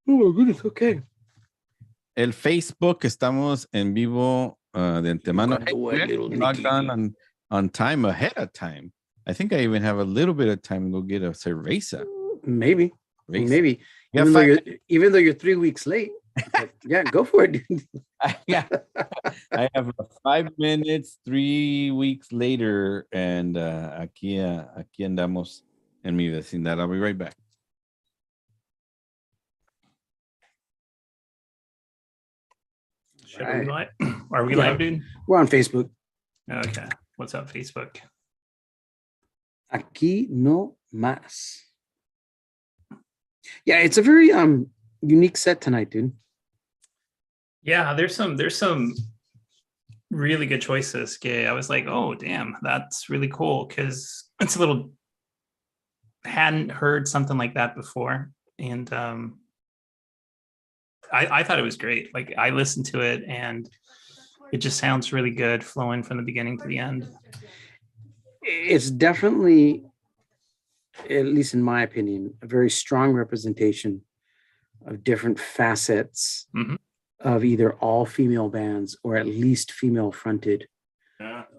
Oh my goodness, okay. El Facebook, estamos en vivo de antemano. Hey, logged on time, ahead of time. I think I even have a little bit of time to go get a cerveza. Maybe. Cerveza. Even though you're 3 weeks late. Yeah, go for it. Yeah. I have 5 minutes, 3 weeks later, and aquí andamos en mi vecindad. I'll be right back. Right. Are we live, dude? We're on Facebook. Okay. What's up, Facebook? Aquí no más. Yeah, it's a very unique set tonight, dude. Yeah, there's some really good choices. Okay, I was like, oh damn, that's really cool because it's a little hadn't heard something like that before, and I thought it was great. Like I listened to it and it just sounds really good, flowing from the beginning to the end. It's definitely, at least in my opinion, a very strong representation of different facets of either all female bands or at least female fronted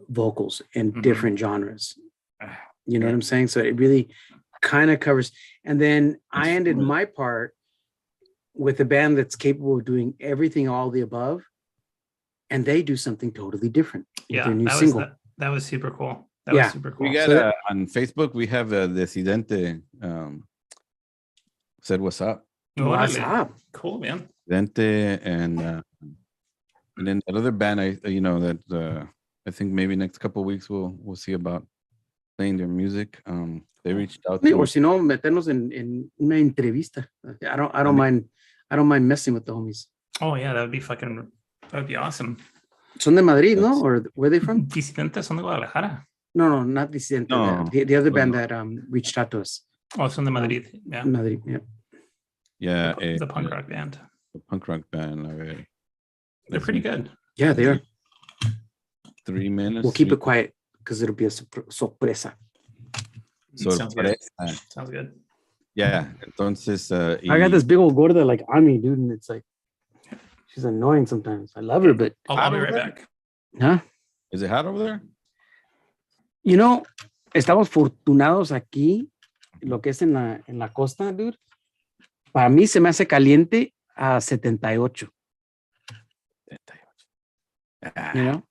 vocals in different genres. You know what I'm saying? So it really kind of covers. And then I ended my part with a band that's capable of doing everything, all the above, and they do something totally different with their new single. That was super cool. That was super cool. We got on Facebook, we have Desidente said what's up. What's up? Cool, man. Desidente and then another band I think maybe next couple of weeks we'll see about playing their music. They reached out to or si no, meternos en una entrevista. I don't mind messing with the homies. Oh yeah, that would be awesome. Son de Madrid, no? Or where are they from? Disidentes son de Guadalajara. No, not Disidente. No. The other band that reached out to us. Oh, son de Madrid. Yeah. Madrid, yeah. Yeah. The punk rock band. The punk rock band. They're pretty good. Yeah, they are. 3 minutes. We'll keep it quiet because it'll be a sorpresa. Sounds good. Yeah. Entonces, I got this big old gorda like on me, dude, and it's like she's annoying sometimes. I love her, but I'll be right back. Huh? Is it hot over there? You know, estamos fortunados aquí, lo que es en la costa, dude. Para mí se me hace caliente a 78. You know?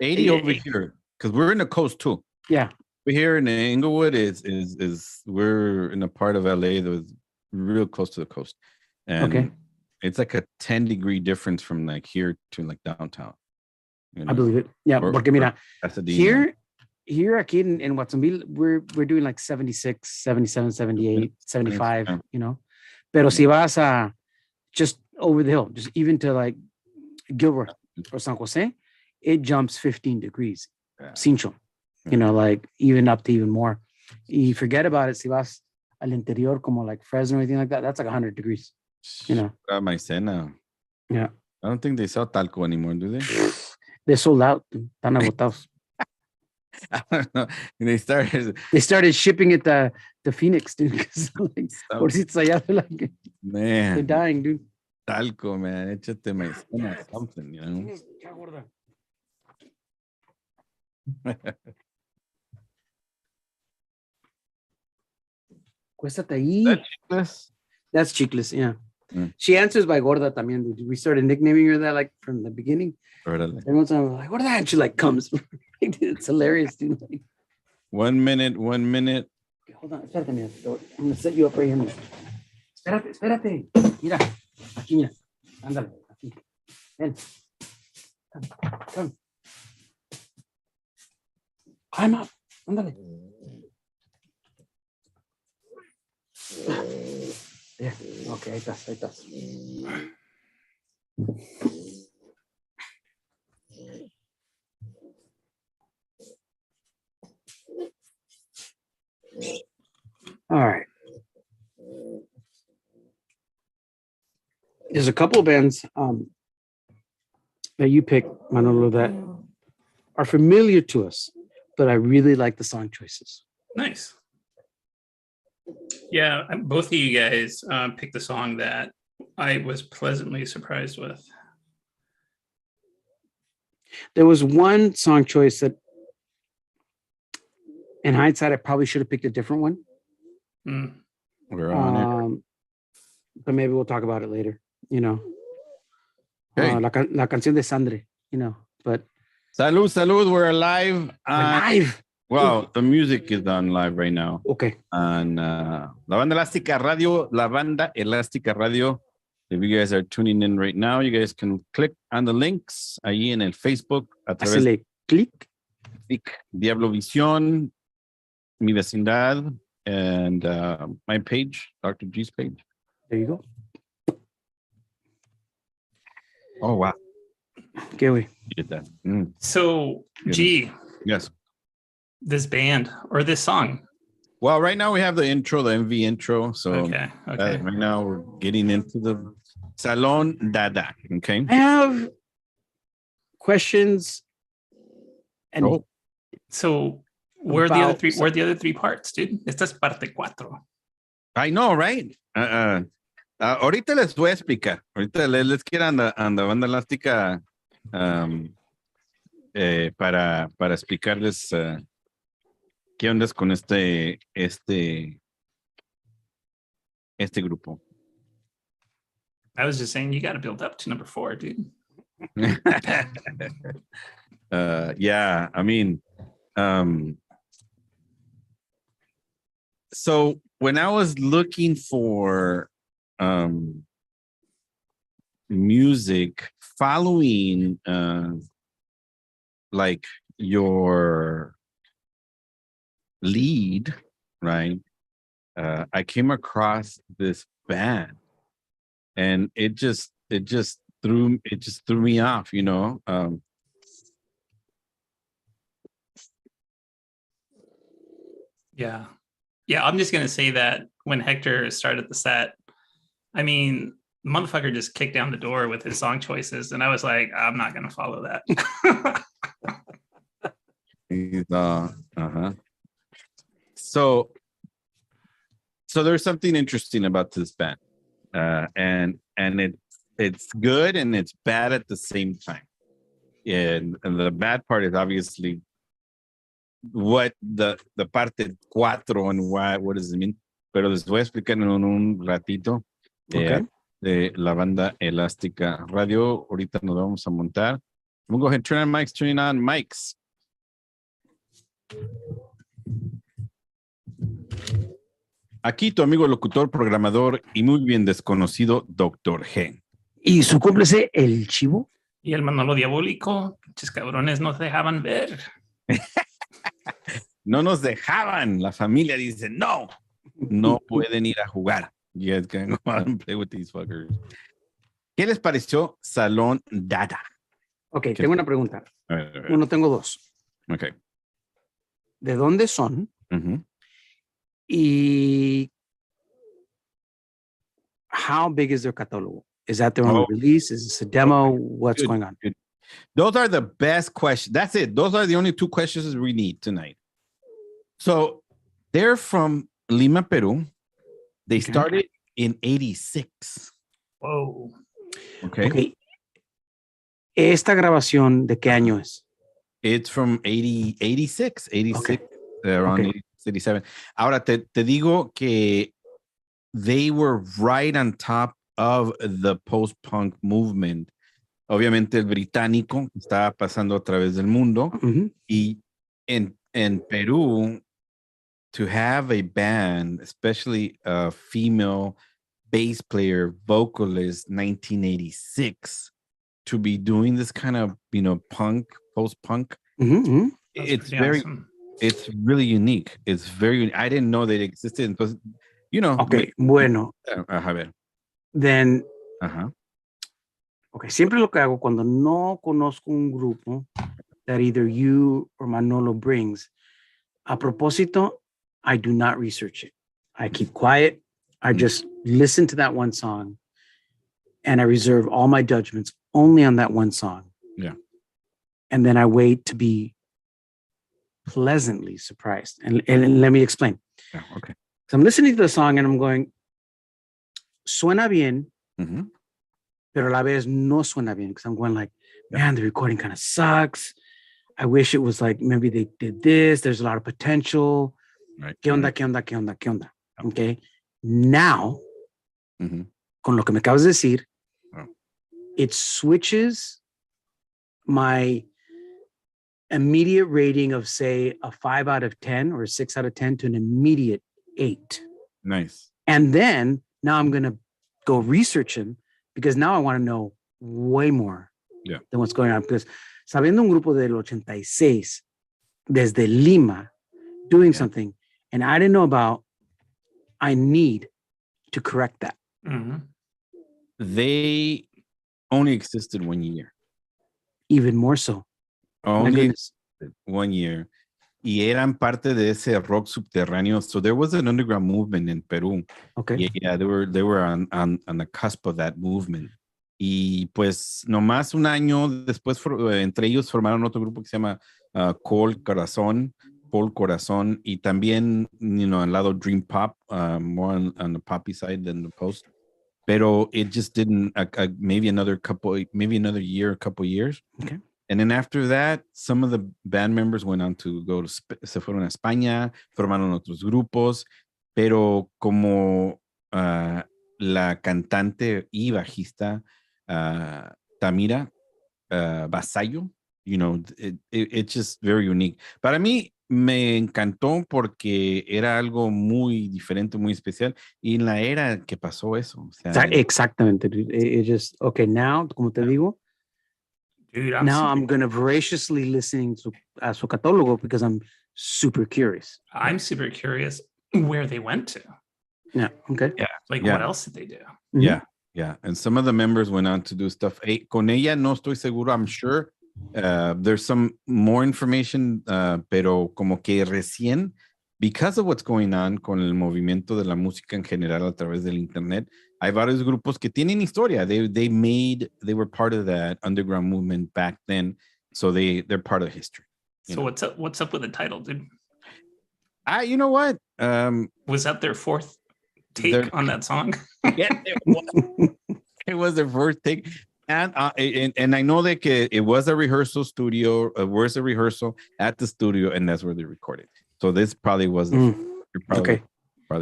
80 over here, because we're in the coast too. Yeah. We're here in Inglewood is we're in a part of LA that was real close to the coast. And it's like a 10-degree difference from like here to like downtown. You know? I believe it. Yeah, porque mira, here aquí in Watsonville, we're doing like 76, 77, 78, 75, you know. Pero si vas a just over the hill, just even to like Gilbert or San Jose, it jumps 15 degrees. Cincho. You know, like even up to even more. You forget about it. Si vas al interior, como like Fresno or anything like that, that's like 100 degrees. You know. Maicena. Yeah. I don't think they sell talco anymore, do they? They're sold out. Están agotados. I don't know. They started shipping it to Phoenix, dude. Like, like, man, they're dying, dude. Talco, man. Échate maicena, something, you know. Cuéstate ahí. That's Chicles, yeah. She answers by Gorda también. We started nicknaming her that like from the beginning. Every time I'm like, Gorda, and she like comes. It's hilarious, dude. Like, 1 minute. Okay, hold on, espérate, mira. I'm gonna set you up right here. Mira. Espérate. Mira, aquí, mira. Ándale, aquí. Ven. Come. Climb up. Ándale. Yeah. Okay, ahí estás. All right. There's a couple of bands that you picked, Manolo, that are familiar to us, but I really like the song choices. Nice. Yeah, both of you guys picked a song that I was pleasantly surprised with. There was one song choice that, in hindsight, I probably should have picked a different one. We're on it. But maybe we'll talk about it later, you know. Okay. La canción de Sandre, you know, but. Salud, we're live. Live. Wow, the music is on live right now. Okay. On La Banda Elástica Radio. If you guys are tuning in right now, you guys can click on the links ahí en el Facebook. Hacele click. DiavloVision, Mi Vecindad, and my page, Dr. G's page. There you go. Oh, wow. Okay, we You did that. So, G. Yes. This band or this song? Well, right now we have the intro, the MV intro. So okay. Right now we're getting into the Salón Dada. Okay. I have questions. And so where are the other three? Where are the other three parts, dude? Esta es parte cuatro. I know, right? Ahorita les voy a explicar. Ahorita let's get on the Banda Elástica para explicarles qué ondas con este grupo. I was just saying you got to build up to number 4, dude. Yeah, I mean, so when I was looking for music following like your lead, right? I came across this band and it just threw me off, you know. Yeah, I'm just gonna say that when Hector started the set, I mean, motherfucker just kicked down the door with his song choices, and I was like, I'm not gonna follow that. So there's something interesting about this band, and it's good and it's bad at the same time. And the bad part is obviously what the parte cuatro and what does it mean. Pero les voy a explicar en un ratito de la Banda Elástica Radio. Ahorita nos vamos a montar. We'll go ahead and turn on mics. Aquí tu amigo locutor, programador y muy bien desconocido Dr. G. ¿Y su cómplice, el Chivo? Y el Manolo Diabólico. Pinches cabrones no se dejaban ver. No nos dejaban. La familia dice, no pueden ir a jugar. You guys can go out and play with these fuckers. ¿Qué les pareció Salón Dada? Ok, tengo una pregunta. A ver. Uno, tengo dos. Ok. ¿De dónde son? Y how big is their catálogo? Is that their own release? Is this a demo? What's going on? Good. Those are the best questions. That's it. Those are the only two questions we need tonight. So they're from Lima, Peru. They started in 86. Whoa. Okay. ¿Esta grabación de qué año es? It's from 86, around 87. Ahora te digo que they were right on top of the post-punk movement. Obviamente el británico estaba pasando a través del mundo y en Perú, to have a band, especially a female bass player, vocalist, 1986, to be doing this kind of, punk, post-punk, it's very awesome. It's really unique. It's very, I didn't know that it existed. Entonces, Okay, bueno. A ver. Then, okay, siempre lo que hago cuando no conozco un grupo that either you or Manolo brings, a propósito, I do not research it. I keep quiet. I just listen to that one song and I reserve all my judgments only on that one song. Yeah. And then I wait to be pleasantly surprised. And let me explain. Yeah, okay. So I'm listening to the song and I'm going, suena bien, Mm-hmm. Pero a la vez no suena bien because I'm going like, man, the recording kind of sucks. I wish it was like, maybe they did this. There's a lot of potential. Right. ¿Qué onda, qué onda, qué onda, qué onda? Okay. Now, con lo que me acabas de decir, it switches my immediate rating of, say, a 5 out of 10 or a 6 out of 10 to an immediate 8. Nice. And then now I'm going to go research him because now I want to know way more than what's going on. Because sabiendo un grupo del 86 desde Lima doing something, and I didn't know about, I need to correct that. Mm-hmm. They only existed 1 year. Even more so. Only 1 year. Y eran parte de ese rock subterráneo. So there was an underground movement in Peru. Okay. Yeah, they were on the cusp of that movement. Y pues nomás un año después entre ellos formaron otro grupo que se llama Paul Corazón, y también, al lado Dream Pop, more on the poppy side than the post. Pero it just didn't, maybe another year, a couple years. Okay. And then after that, some of the band members went on to se fueron a España, formaron otros grupos, pero como la cantante y bajista Tamira Vasallo, it's just very unique. Para mí me encantó porque era algo muy diferente, muy especial, y en la era que pasó eso. O sea, exactamente. It just, okay, now, como te digo, dude, I'm going to voraciously listening to su catálogo because I'm super curious. I'm super curious where they went to. Yeah. Okay. Yeah. Like, what else did they do? Yeah. Yeah. And some of the members went on to do stuff. Con ella no estoy seguro. I'm sure there's some more information, pero como que recién, because of what's going on con el movimiento de la música en general a través del internet, hay varios grupos que tienen historia. They were part of that underground movement back then, so they're part of history. So what's up with the title, dude? You know what? Was that their fourth take on that song? Yeah, it was their first take. And I know that it was a rehearsal studio, was a rehearsal at the studio, and that's where they recorded. So this probably was probably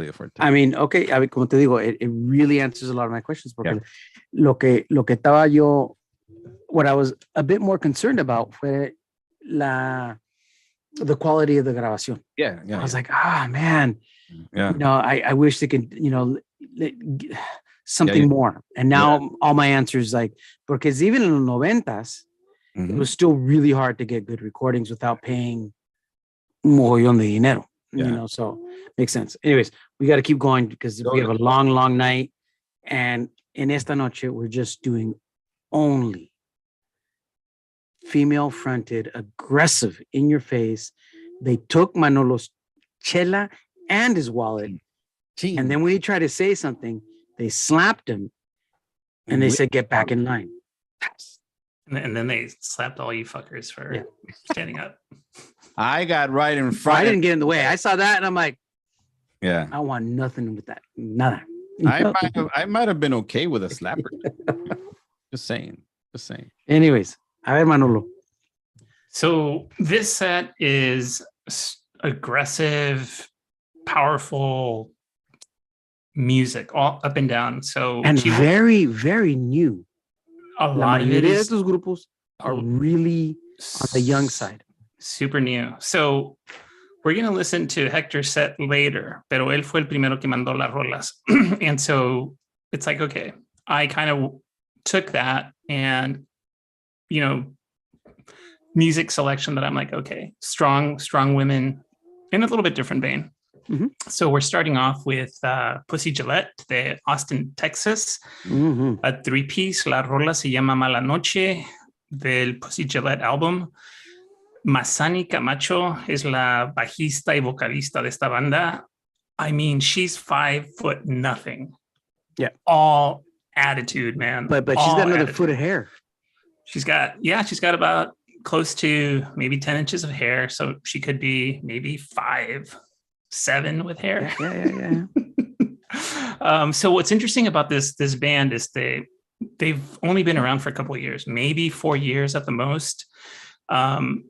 the first take. I mean, okay, como te digo, it really answers a lot of my questions. Porque lo que estaba yo, what I was a bit more concerned about fue the quality of the grabación. Yeah. I was like, man. Yeah. I wish they could, something more. And now all my answers, like, because even in the 90s, it was still really hard to get good recordings without paying un mogollón de dinero, so makes sense. Anyways, we got to keep going because we have a long, long night. And en esta noche, we're just doing only female fronted, aggressive, in your face. They took Manolo's chela and his wallet. And then when he tried to say something, they slapped him and they said, get back in line. And then they slapped all you fuckers for standing up. I got right in front. I didn't get in the way. I saw that and I'm like, yeah, I want nothing with that. Nada. I might have been okay with a slapper. Just saying. Anyways, a ver, Manolo. So this set is aggressive, powerful music all up and down. So and very, very new. A lot of it is. Those grupos are really on the young side. Super new. So we're going to listen to Hector's set later, pero él fue el primero que mandó las rolas. And so it's like, okay, I kind of took that and, music selection that I'm like, okay, strong women in a little bit different vein. Mm-hmm. So we're starting off with Pussy Gillette de Austin, Texas. Mm-hmm. A 3-piece. La rola se llama Mala Noche del Pussy Gillette album. Masani Camacho es la bajista y vocalista de esta banda. I mean, she's 5'0". Yeah. All attitude, man. But she's got another foot of hair. She's got about close to maybe 10 inches of hair. So she could be maybe 5'7" with hair. Yeah. So what's interesting about this band is they've only been around for a couple of years, maybe 4 years at the most.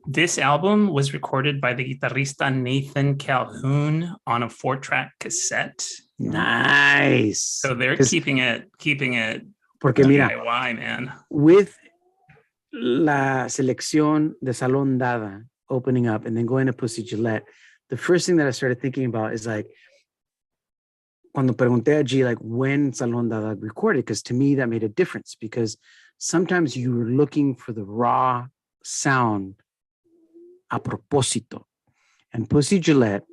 This album was recorded by the guitarista Nathan Calhoun on a 4-track cassette. Nice. So they're keeping it porque mira, DIY, man. With la selección de Salón Dada opening up and then going to Pussy Gillette, the first thing that I started thinking about is like, cuando pregunté a G, like when Salón Dada recorded, because to me that made a difference, because sometimes you were looking for the raw sound a propósito, and Pussy Gillette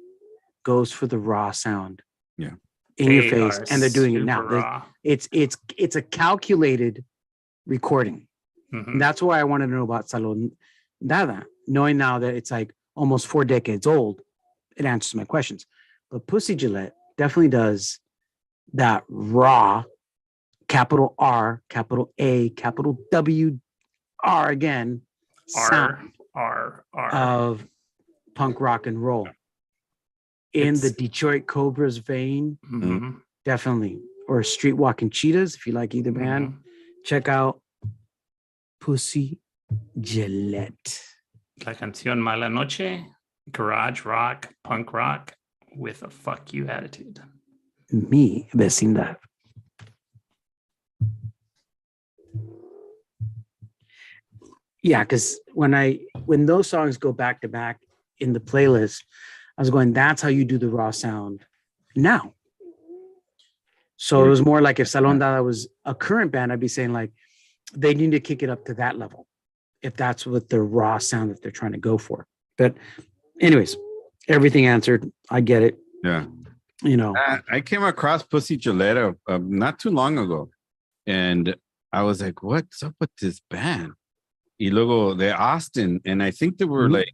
goes for the raw sound. Yeah. In your face, and they're doing it now. It's a calculated recording. Mm-hmm. That's why I wanted to know about Salón Dada, knowing now that it's like almost 4 decades old. It answers my questions. But Pussy Gillette definitely does that raw, capital R, capital A, capital W, R again, sound of punk rock and roll. In the Detroit Cobras vein, definitely. Or Streetwalking Cheetahs, if you like either band. Check out Pussy Gillette. La canción Mala Noche, garage rock, punk rock with a fuck you attitude. Mi vecindad. Yeah, because when those songs go back to back in the playlist, I was going, that's how you do the raw sound now. So it was more like if Salón Dada was a current band, I'd be saying like, they need to kick it up to that level, if that's what the raw sound that they're trying to go for. But anyways, everything answered. I get it. Yeah. You know, I came across Pussy Gillette not too long ago, and I was like, what's up with this band? Y luego de Austin, and I think they were like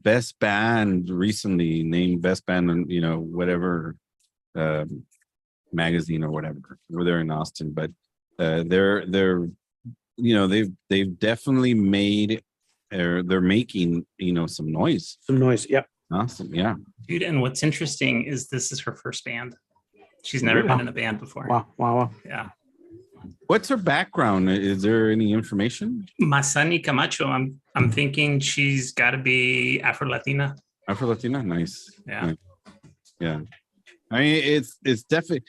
best band recently, named best band on, you know, whatever magazine or whatever. They're in Austin, but they're you know, they've definitely made, they're making, you know, some noise. Yeah. Awesome. Yeah. Dude, and what's interesting is this is her first band. She's never been in a band before. Wow. Yeah. What's her background? Is there any information? Masani Camacho. I'm thinking she's got to be Afro-Latina. Afro-Latina? Nice. Yeah. Nice. Yeah. I mean, it's definitely,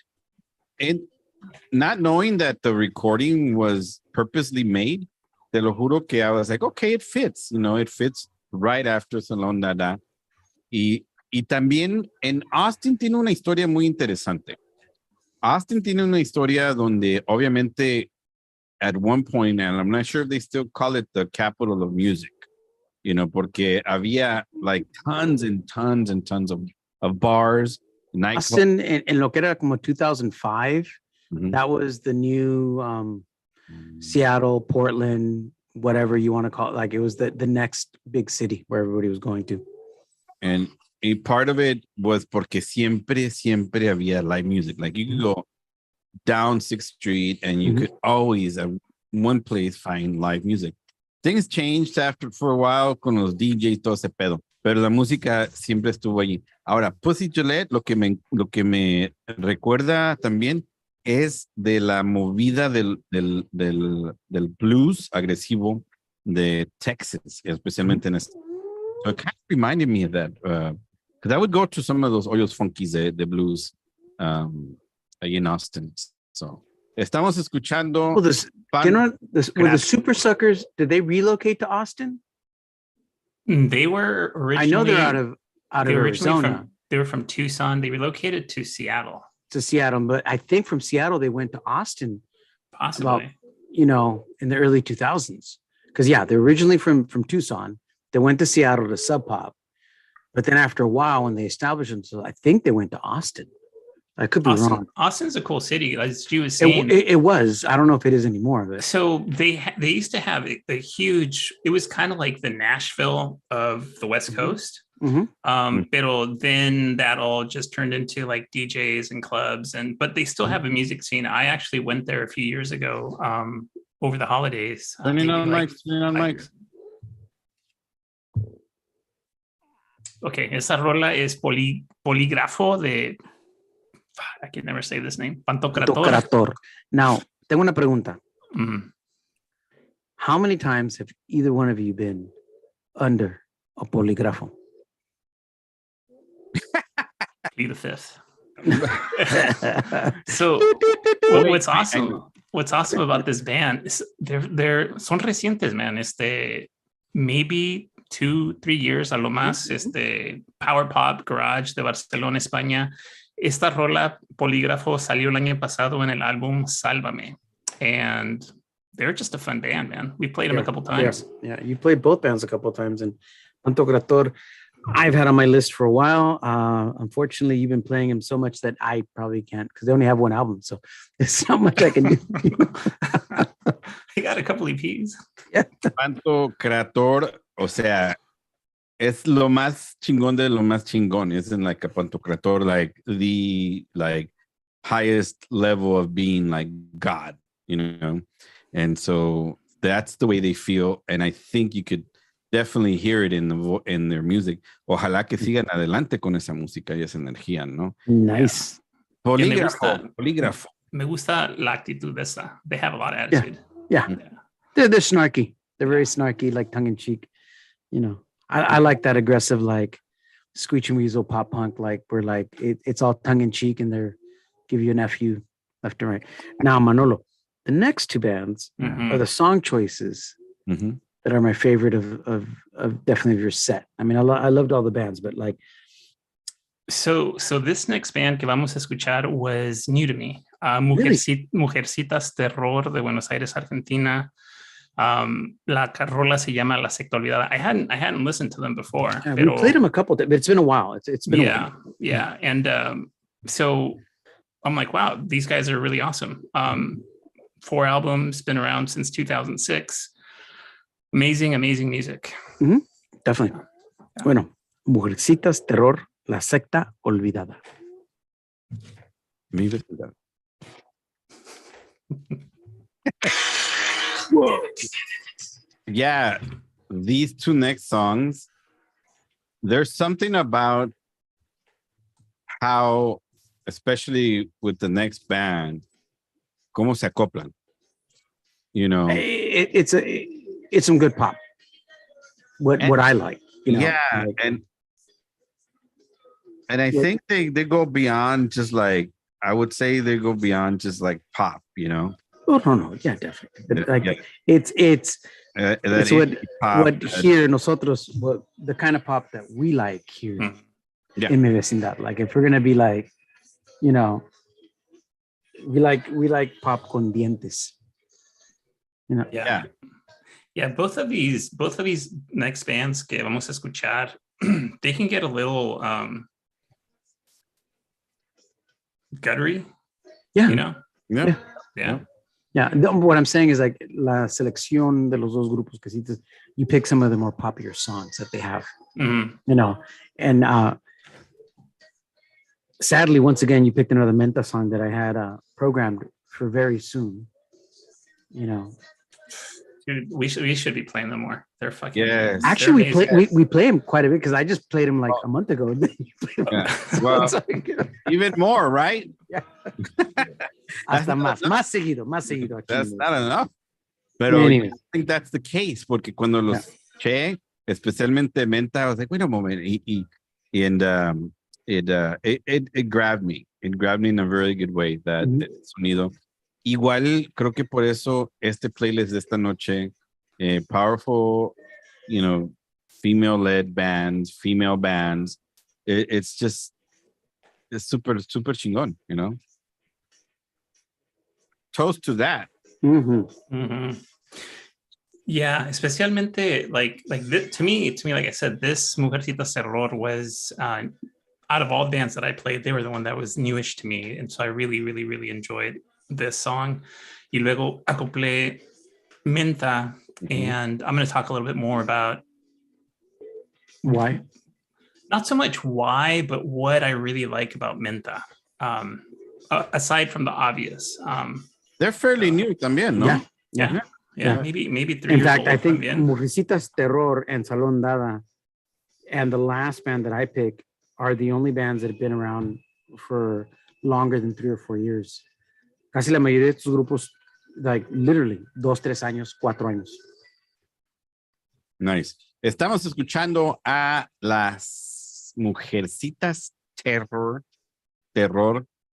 not knowing that the recording was purposely made, te lo juro que I was like, okay, it fits, you know, it fits right after Salón Dada. Y también en Austin tiene una historia muy interesante. Austin tiene una historia donde obviamente at one point, and I'm not sure if they still call it the capital of music, you know, porque había like tons and tons and tons of bars. Austin, en lo que era como 2005, that was the new Seattle, Portland, whatever you want to call it. Like it was the next big city where everybody was going to. And a part of it was porque siempre había live music. Like you could go down 6th Street and you could always at one place find live music. Things changed for a while con los DJs, todo ese pedo. Pero la música siempre estuvo allí. Ahora, Pussy Gillette, lo que me recuerda también es de la movida del blues agresivo de Texas, especialmente en este. So it kind of reminded me of that. Because I would go to some of those hoyos funkies de blues in Austin. So, estamos escuchando. Well, were the Super Suckers, did they relocate to Austin? They were originally. I know they're out of Arizona. They were from Tucson. They relocated to Seattle. But I think from Seattle they went to Austin. Possibly. About, you know, in the early 2000s. Because they're originally from Tucson. They went to Seattle to Sub Pop. But then after a while, when they established themselves, I think they went to Austin. I could be wrong. Austin's a cool city, as you was saying. It was. I don't know if it is anymore. But. So they used to have a huge. It was kind of like the Nashville of the West Coast. Pero then that all just turned into like DJs and clubs, but they still have a music scene. I actually went there a few years ago over the holidays. Turning on mics. Ok, esa rola es Polígrafo de I can never say this name. Pantocrator. Pantocrator. Now, tengo una pregunta. Mm. How many times have either one of you been under a polígrafo? Be the fifth. So what's awesome about this band is they're son recientes, man. Maybe 2-3 years a lo más, power pop garage de Barcelona, España. Esta rola Polígrafo salió el año pasado en el álbum Sálvame, and they're just a fun band, man. We played them a couple times. Yeah, you played both bands a couple of times, and Pantocrator I've had on my list for a while. Unfortunately, you've been playing them so much that I probably can't, because they only have one album, so there's not much I can do. They got a couple EPs. Yeah. Pantocrator, o sea, es lo más chingón de lo más chingón. Isn't like a Pantocrator, like the highest level of being like God, you know? And so that's the way they feel. And I think you could definitely hear it in their music. Ojalá que sigan adelante con esa música y esa energía, ¿no? Nice. Polígrafo. Me gusta la actitud de esa. They have a lot of attitude. Yeah. They're snarky. They're very snarky, like tongue in cheek. You know, I like that aggressive, like screeching weasel pop punk, like where like it's all tongue in cheek and they're give you an FU left and right. Now, Manolo, the next two bands are the song choices that are my favorite of definitely of your set. I mean, I loved all the bands, but like. So this next band que vamos a escuchar was new to me. Mujercitas Terror de Buenos Aires, Argentina. La rola se llama La Secta Olvidada. I hadn't listened to them before. Yeah, we played them a couple times, but it's been a while. It's been a while. Yeah. And so I'm like, wow, these guys are really awesome. 4 albums, been around since 2006. Amazing music. Definitely. Bueno, Mujercitas Terror, La Secta Olvidada. Mi vecindad. Yeah, these two next songs, there's something about how, especially with the next band, cómo se acoplan. You know, it's some good pop. What I like, you know. Yeah, like, and I think they go beyond just like, I would say they go beyond just like pop, you know. Oh no, yeah, definitely. Like it's what here nosotros, what the kind of pop that we like here in Mi Vecindad. Like if we're gonna be like, you know, we like pop con dientes. You know. Yeah, both of these next bands que vamos a escuchar, they can get a little guttery. Yeah. You know? Yeah. What I'm saying is like la selección de los dos grupos que citas, you pick some of the more popular songs that they have. You know, and sadly, once again, you picked another Menta song that I had programmed for very soon. You know. Dude, we should be playing them more. They're fucking. Yes. Actually, we play them quite a bit because I just played them like a month ago. Well, even more, right? Yeah. Hasta más seguido. That's not enough. Pero anyway. I think that's the case porque cuando los che, especialmente Menta, I was like, wait a moment, and it grabbed me. It grabbed me in a very good way. That sonido. Igual creo que por eso este playlist de esta noche, powerful, you know, female-led bands, female bands, it's super chingón, you know. Toast to that. Yeah, especialmente like to me, like I said, this Mujercitas Terror was out of all bands that I played, they were the one that was newish to me, and so I really enjoyed this song. Y luego acoplé Menta, and I'm going to talk a little bit more about why. Not so much why, but what I really like about Menta. Aside from the obvious. They're fairly new también, no? Yeah. Maybe 3 In years fact, old I think también. Mujercitas Terror and Salón Dada and the last band that I picked are the only bands that have been around for longer than 3 or 4 years. Casi la mayoría de estos grupos, like literally, 2, 3 años, 4 años. Nice. Estamos escuchando a las Mujercitas Terror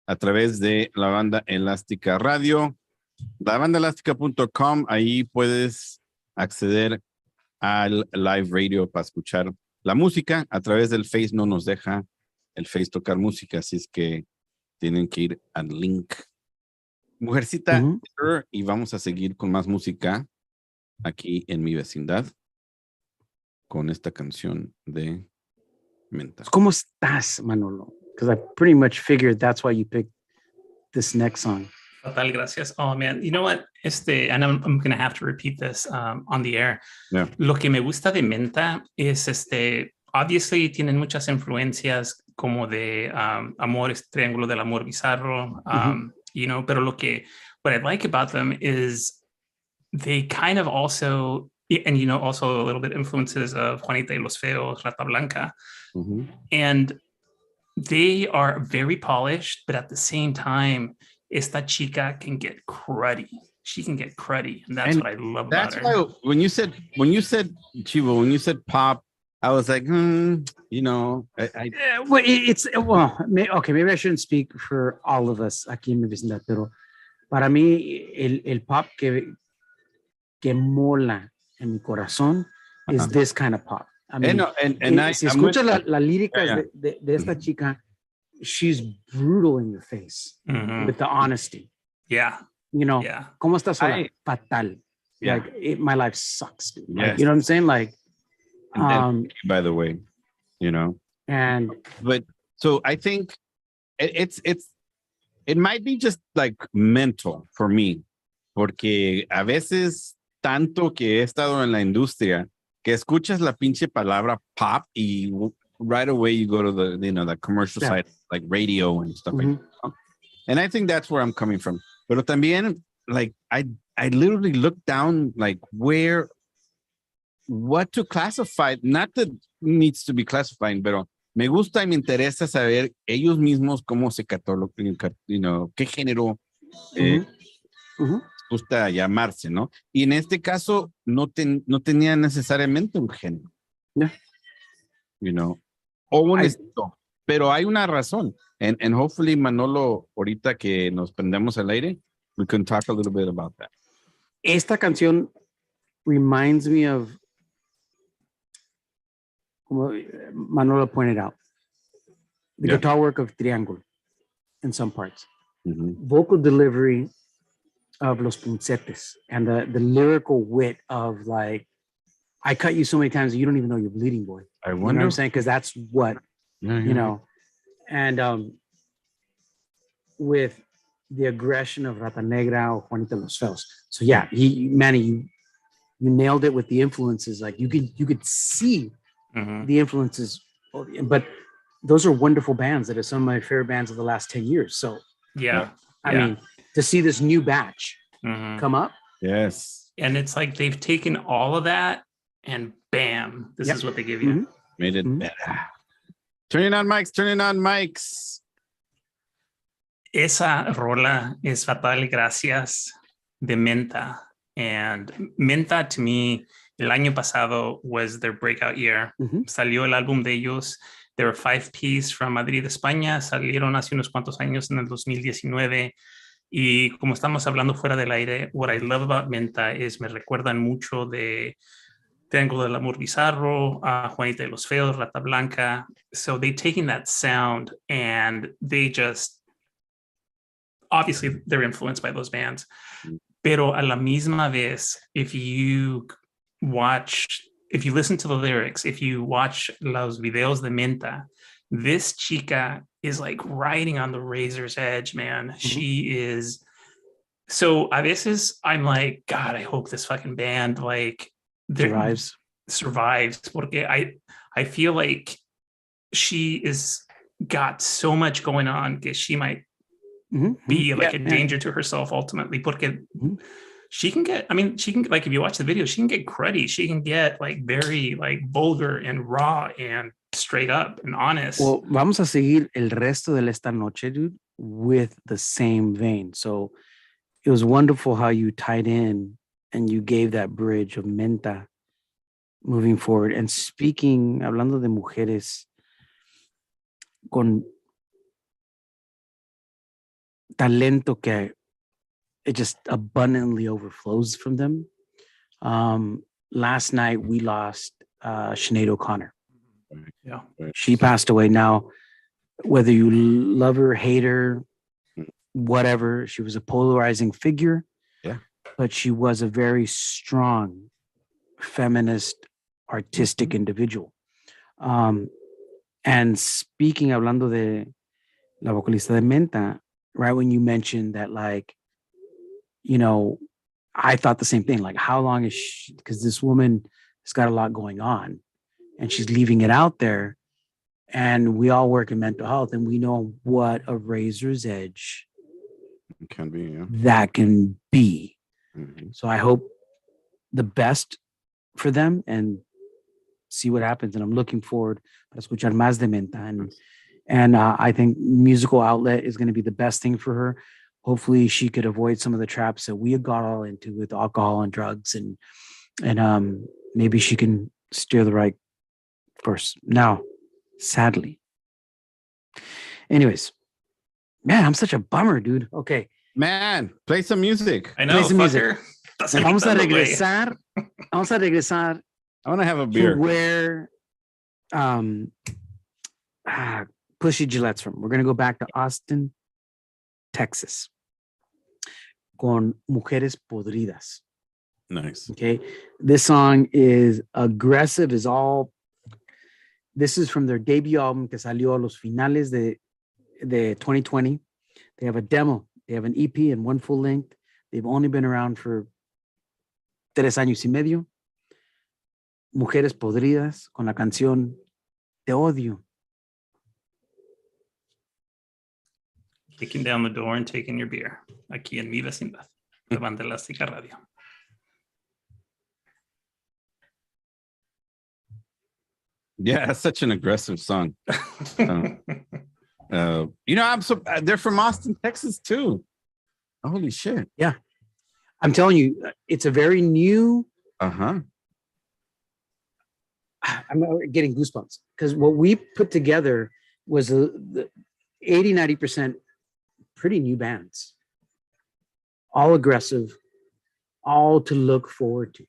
a través de la banda Elástica Radio. Labandaelástica.com, ahí puedes acceder al live radio para escuchar la música. A través del Face no nos deja el Face tocar música, así es que tienen que ir al link. Mujercita, y vamos a seguir con más música aquí en mi vecindad con esta canción de Menta. ¿Cómo estás, Manolo? Because I pretty much figured that's why you picked this next song. Fatal, gracias. Oh, man. You know what? And I'm going to have to repeat this on the air. Yeah. Lo que me gusta de Menta es, obviously, tienen muchas influencias como de amor, triángulo del amor bizarro, you know, pero what I like about them is they kind of also, and, you know, also a little bit influences of Juanita y los Feos, Rata Blanca. And they are very polished, but at the same time, esta chica can get cruddy. She can get cruddy, and that's what I love about her. That's why when you said Chivo, when you said pop, I was like, you know, maybe I shouldn't speak for all of us aquí en mi vecindad, pero para mí el pop que mola en mi corazón is this kind of pop. I mean, si escuchas la lírica de esta chica, she's brutal in your face with the honesty. Yeah. You know, ¿cómo estás sola? Fatal. Yeah. Like, my life sucks. Dude. Yes. Like, you know what I'm saying? Like, by the way, you know, but so I think it might be just like mental for me, porque a veces tanto que he estado en la industria que escuchas la pinche palabra pop y right away you go to the, you know, the commercial side, like radio and stuff like that. And I think that's where I'm coming from. Pero también, like, I literally look down, like, what to classify. Not that needs to be classified, pero me gusta y me interesa saber ellos mismos cómo se catalogan, you know, qué género gusta llamarse, ¿no? Y en este caso no tenía necesariamente un género. You know, o un estilo, pero hay una razón. And hopefully, Manolo, ahorita que nos prendemos al aire, we can talk a little bit about that. Esta canción reminds me of, como Manolo pointed out, the guitar work of Triángulo in some parts. Vocal delivery of Los Puncetes and the lyrical wit of, like, I cut you so many times that you don't even know you're bleeding, boy. I wonder. You know what I'm saying? Because that's what, you know. And with the aggression of Rata Negra or Juanita Los Feos. So yeah, Manny, you nailed it with the influences. Like you could see the influences, but those are wonderful bands that are some of my favorite bands of the last 10 years. So I mean, to see this new batch come up. Yes. And it's like they've taken all of that and bam, this is what they give you. Made it better. Turning on mics. Esa rola es Fatal, gracias, de Menta. And Menta, to me, el año pasado was their breakout year. Salió el álbum de ellos. They were 5-piece from Madrid, España. Salieron hace unos cuantos años en el 2019. Y como estamos hablando fuera del aire, what I love about Menta es me recuerdan mucho de Triángulo del Amor Bizarro, Juanita y los Feos, Rata Blanca. So they taking that sound and they just, obviously they're influenced by those bands. Pero a la misma vez, if you listen to the lyrics, if you watch los videos de Menta, this chica is like riding on the razor's edge, man. She is. So a veces I'm like, God, I hope this fucking band like survives. Porque I feel like she is got so much going on that she might be like a danger to herself ultimately. Porque she can get, like, if you watch the video, she can get cruddy. She can get like very like vulgar and raw and straight up and honest. Well, vamos a seguir el resto de esta noche, dude, with the same vein. So it was wonderful how you tied in and you gave that bridge of Menta moving forward. And speaking, hablando de mujeres con talento que it just abundantly overflows from them. Last night we lost Sinead O'Connor. Yeah. She passed away. Now, whether you love her, hate her, whatever, she was a polarizing figure. Yeah. But she was a very strong feminist, artistic individual. And speaking, hablando de la vocalista de Menta, right when you mentioned that, like, you know, I thought the same thing. Like, how long is she? Because this woman has got a lot going on and she's leaving it out there. And we all work in mental health and we know what a razor's edge it can be. Yeah. That can be. Mm-hmm. So I hope the best for them and see what happens. And I'm looking forward to escuchar más de Menta. And I think musical outlet is going to be the best thing for her. Hopefully she could avoid some of the traps that we got all into with alcohol and drugs, and maybe she can steer the right course. Now, sadly. Anyways, man, I'm such a bummer, dude. Okay. Man, play some music. I know. Play some music. Vamos a regresar. Vamos a regresar. I want to have a beer. To where Pussy Gillette's from. We're going to go back to Austin, Texas. Con Mujeres Podridas. Nice. Okay. This song is aggressive as all. This is from their debut album que salió a los finales de 2020. They have a demo. They have an EP and one full length. They've only been around for 3 años y medio. Mujeres Podridas con la canción Te Odio. Kicking down the door and taking your beer. Aquí en Mi Vecindad. De Bandelástica Radio. Yeah, that's such an aggressive song. You know, they're from Austin, Texas too. Holy shit. Yeah. I'm telling you, it's a very new. Uh-huh. I'm getting goosebumps because what we put together was the 80-90% pretty new bands, all aggressive, all to look forward to.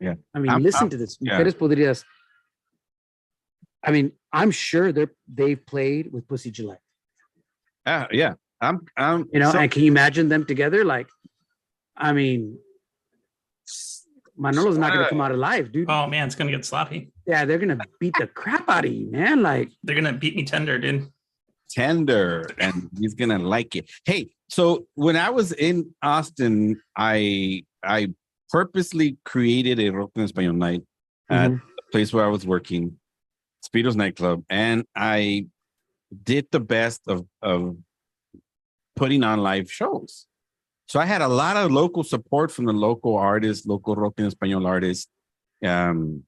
Yeah. I mean, listen to this. Mujeres Podridas. I mean, I'm sure they've played with Pussy Gillette. Yeah. I'm you know, and can you imagine them together? Like, I mean, Manolo's not going to come out alive, dude. Oh man, it's going to get sloppy. Yeah, they're going to beat the crap out of you, man. Like, they're going to beat me tender, dude. Tender, and he's going to like it. Hey, so when I was in Austin, I purposely created a rock en español night at the place where I was working, Speedo's nightclub, and I did the best of putting on live shows. So I had a lot of local support from the local artists, local rock en español artists, and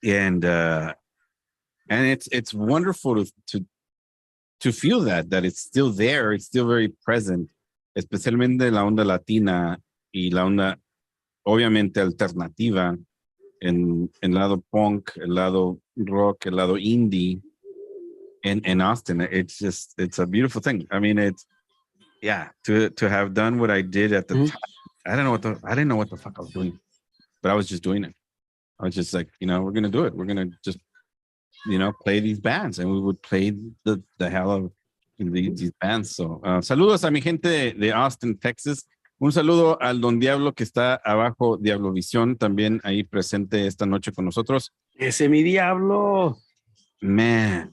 it's wonderful to feel that it's still there, it's still very present, especialmente la onda latina y la onda obviamente alternativa, en el lado punk, el lado rock, el lado indie, in Austin. It's a beautiful thing. I mean, to have done what I did at the time. I didn't know what the fuck I was doing, but I was just doing it. I was just like, we're gonna do it. We're gonna just, play these bands, and we would play the hell of these bands. So, saludos a mi gente de Austin, Texas. Un saludo al Don Diablo que está abajo, DiavloVision, también ahí presente esta noche con nosotros. Ese mi Diablo. Man.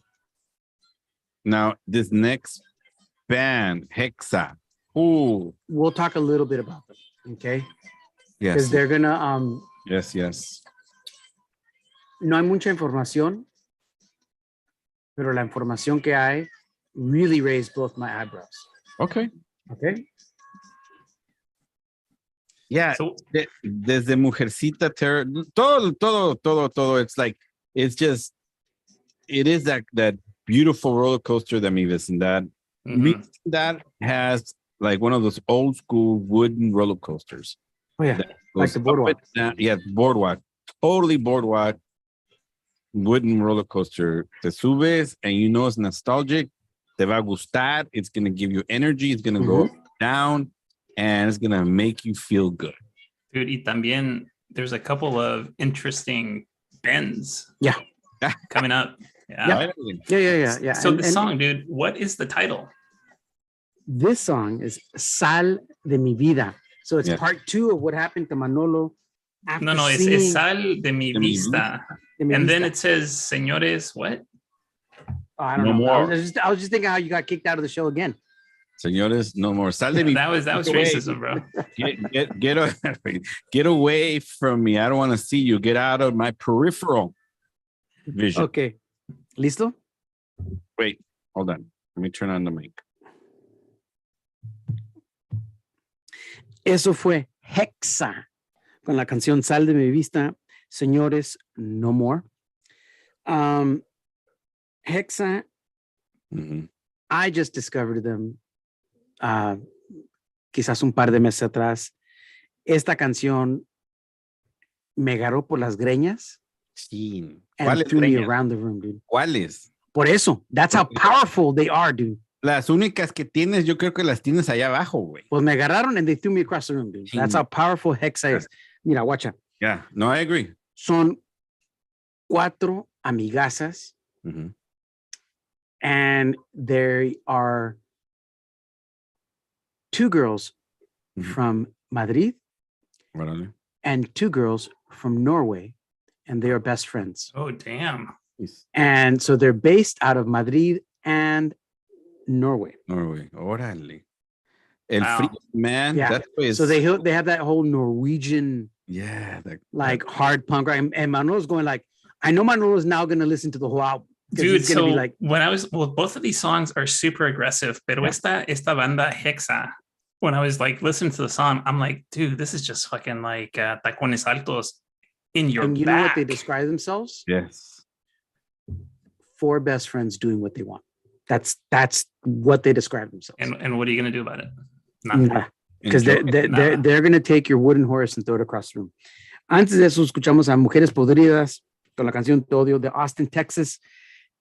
Now, this next band, Hexa. Ooh. We'll talk a little bit about them, okay? Yes. Because they're gonna Yes. No hay mucha información, pero la información que hay really raised both my eyebrows. Okay. Yeah, so, desde Mujercita, todo. It is that beautiful roller coaster that Mi Vecindad That has like one of those old school wooden roller coasters. Oh yeah, like the boardwalk. Yeah, boardwalk. Totally boardwalk. Wooden roller coaster. Te subes and you know it's nostalgic. Te va a gustar. It's gonna give you energy. It's gonna go down, and it's gonna make you feel good. Dude, y también there's a couple of interesting bends. Yeah. Coming up. Yeah. Yeah. So the song, dude, what is the title? This song is Sal de mi vida. So it's part 2 of what happened to Manolo. No, it's Sal de mi vista. And then it says, Señores, what? Oh, I don't know. More. I was just thinking how you got kicked out of the show again. Señores, no more. Sal de mi that was racism, bro. Get away from me. I don't want to see you. Get out of my peripheral vision. Okay. ¿Listo? Wait, hold on. Let me turn on the mic. Eso fue Hexa con la canción Sal de mi vista, Señores, no more. Hexa, I just discovered them quizás un par de meses atrás. Esta canción me agarró por las greñas. Sí. And threw me around the room, dude. ¿Cuáles? Por eso. That's how powerful they are, dude. Las únicas que tienes, yo creo que las tienes allá abajo, güey. Pues me agarraron and they threw me across the room, dude. That's how powerful Hexa is. Mira, guacha. Yeah, no, I agree. Son 4 amigazas. And there are 2 girls from Madrid and 2 girls from Norway, and they are best friends. Oh, damn. And so they're based out of Madrid and Norway. Órale. El frío, man. Yeah. So they have that whole Norwegian, like hard punk rock. And Manuel's going like, I know Manuel's now going to listen to the whole album. Dude, so be like, both of these songs are super aggressive, pero esta banda Hexa, when I was like listening to the song, I'm like, dude, this is just fucking like tacones altos in your back. And you know what they describe themselves? Yes. 4 best friends doing what they want. That's what they describe themselves. And what are you going to do about it? Nothing. Because they're going to take your wooden horse and throw it across the room. Antes de eso, escuchamos a Mujeres Podridas con la canción Te Odio de Austin, Texas.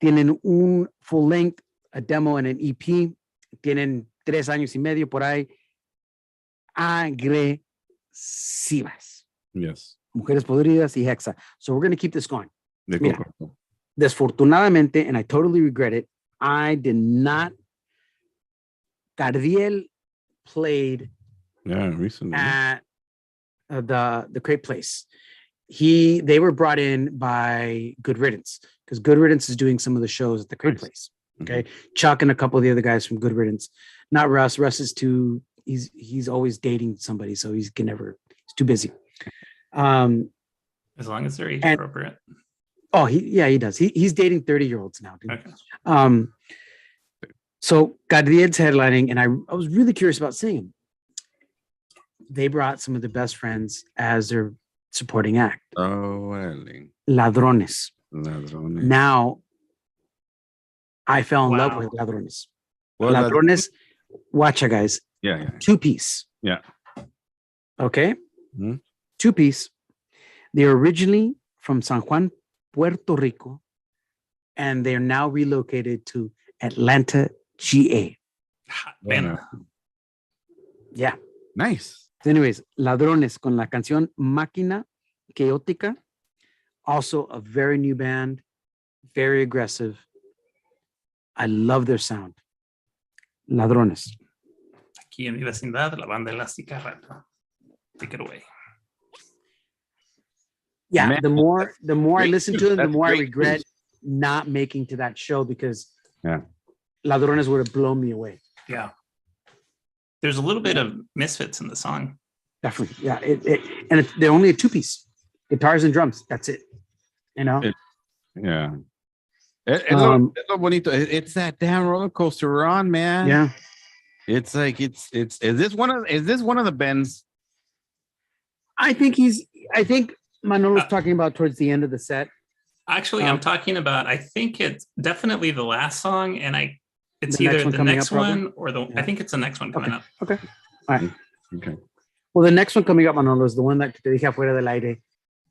Tienen un full length, a demo and an EP. Tienen 3 años y medio por ahí. Agresivas. Yes. Mujeres Podridas y Hexa. So we're going to keep this going. Mira, desfortunadamente, and I totally regret it, I did not. Gardiel played recently at the Crate Place. They were brought in by Good Riddance because Good Riddance is doing some of the shows at the Crate Place. Okay, Chuck and a couple of the other guys from Good Riddance. Not Russ. Russ is too. He's always dating somebody, so he's too busy. As long as they're age appropriate. Oh, he does. He's dating 30-year-olds now, dude. Okay. So Gardiel's headlining, and I was really curious about seeing him. They brought some of their best friends as their supporting act. Oh, Ladrones. Now, I fell in love with Ladrones. Well, Ladrones, watch it, guys. Yeah. 2-piece. Yeah. Okay? 2-piece. They're originally from San Juan, Puerto Rico, and they're now relocated to Atlanta, GA. Yeah. Nice. So anyways, Ladrones con la canción Máquina Chaotica. Also a very new band, very aggressive. I love their sound. Ladrones. Aquí en mi vecindad, la banda elástica rata. Take it away. Yeah, Man, the more I listen to them, the more I great regret news. not making to that show because Ladrones would have blown me away. Yeah. There's a little bit of Misfits in the song. Definitely. Yeah. They're only a 2-piece. Guitars and drums. That's it. You know? Es lo bonito. It's that damn roller coaster we're on, man. Yeah. It's like is this one of the bends? I think Manolo's talking about towards the end of the set. Actually, I'm talking about, I think it's definitely the last song, and It's The next either one the coming next up, probably? one or the. Yeah. I think it's the next one coming Okay. up. Okay. All right. Okay. Well, the next one coming up, Manolo, is the one that te dije afuera del aire,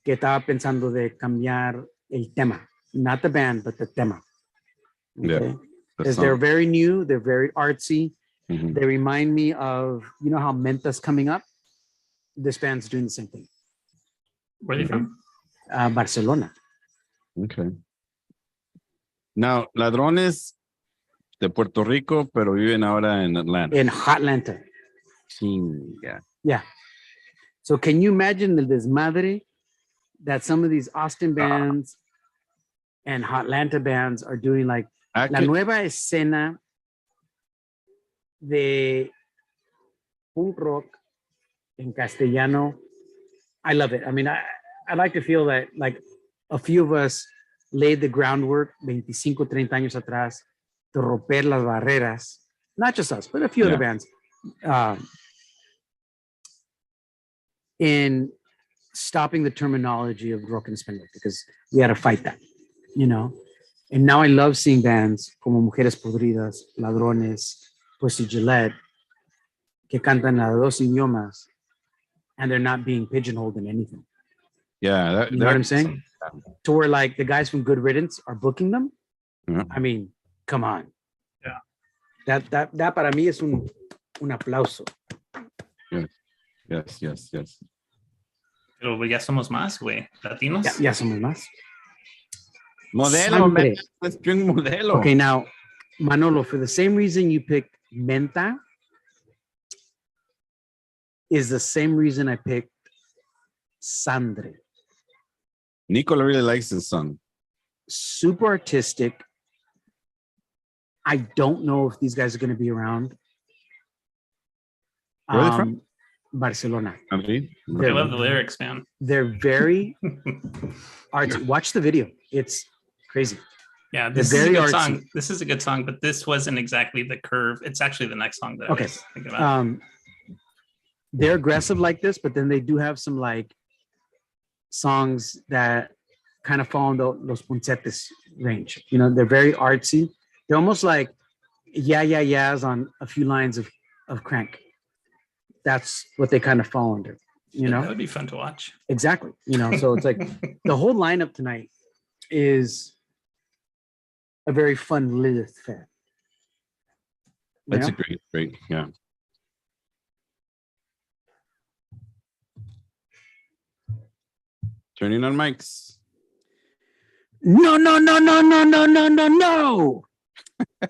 que estaba pensando de cambiar el tema. Not the band, but the tema. Okay. Yeah. Because they're very new, they're very artsy. Mhm. They remind me of, you know how Menta's coming up? This band's doing the same thing. Where are they from? Barcelona. Okay. Now, Ladrones de Puerto Rico, pero viven ahora en Atlanta. In Hotlanta. Chinga. Yeah. So can you imagine el desmadre that some of these Austin bands and Hotlanta bands are doing, like la nueva escena de punk rock en castellano? I love it. I mean, I like to feel that like a few of us laid the groundwork 25, 30 años atrás to romper las barreras. Not just us, but a few other bands. In stopping the terminology of rock en español, because we had to fight that, you know. And now I love seeing bands como Mujeres Podridas, Ladrones, Pussy Gillette, que cantan a dos idiomas, and they're not being pigeonholed in anything. Yeah, you know what I'm saying? To where like the guys from Good Riddance are booking them. Yeah. I mean, come on. Yeah. That para mí es un aplauso. Yes. Pero ya somos más, güey. Latinos. Ya somos más. Modelo, man. Let's bring Modelo. Okay, now, Manolo, for the same reason you picked Menta is the same reason I picked Sandre. Nicola really likes this song. Super artistic. I don't know if these guys are going to be around. Where are they from? Barcelona. Okay. I love the lyrics, man. They're very artsy. Watch the video. It's crazy. Yeah, this is a good song. This is a good song, but this wasn't exactly the curve. It's actually the next song that I was thinking about. They're aggressive like this, but then they do have some like songs that kind of fall in the Los Puncetes range. You know, they're very artsy. They're almost like yeahs on a few lines of Crank. That's what they kind of fall under, you know? That would be fun to watch. Exactly. You know, so it's like the whole lineup tonight is a very fun Lilith fan. That's a great, yeah. Turning on mics. No.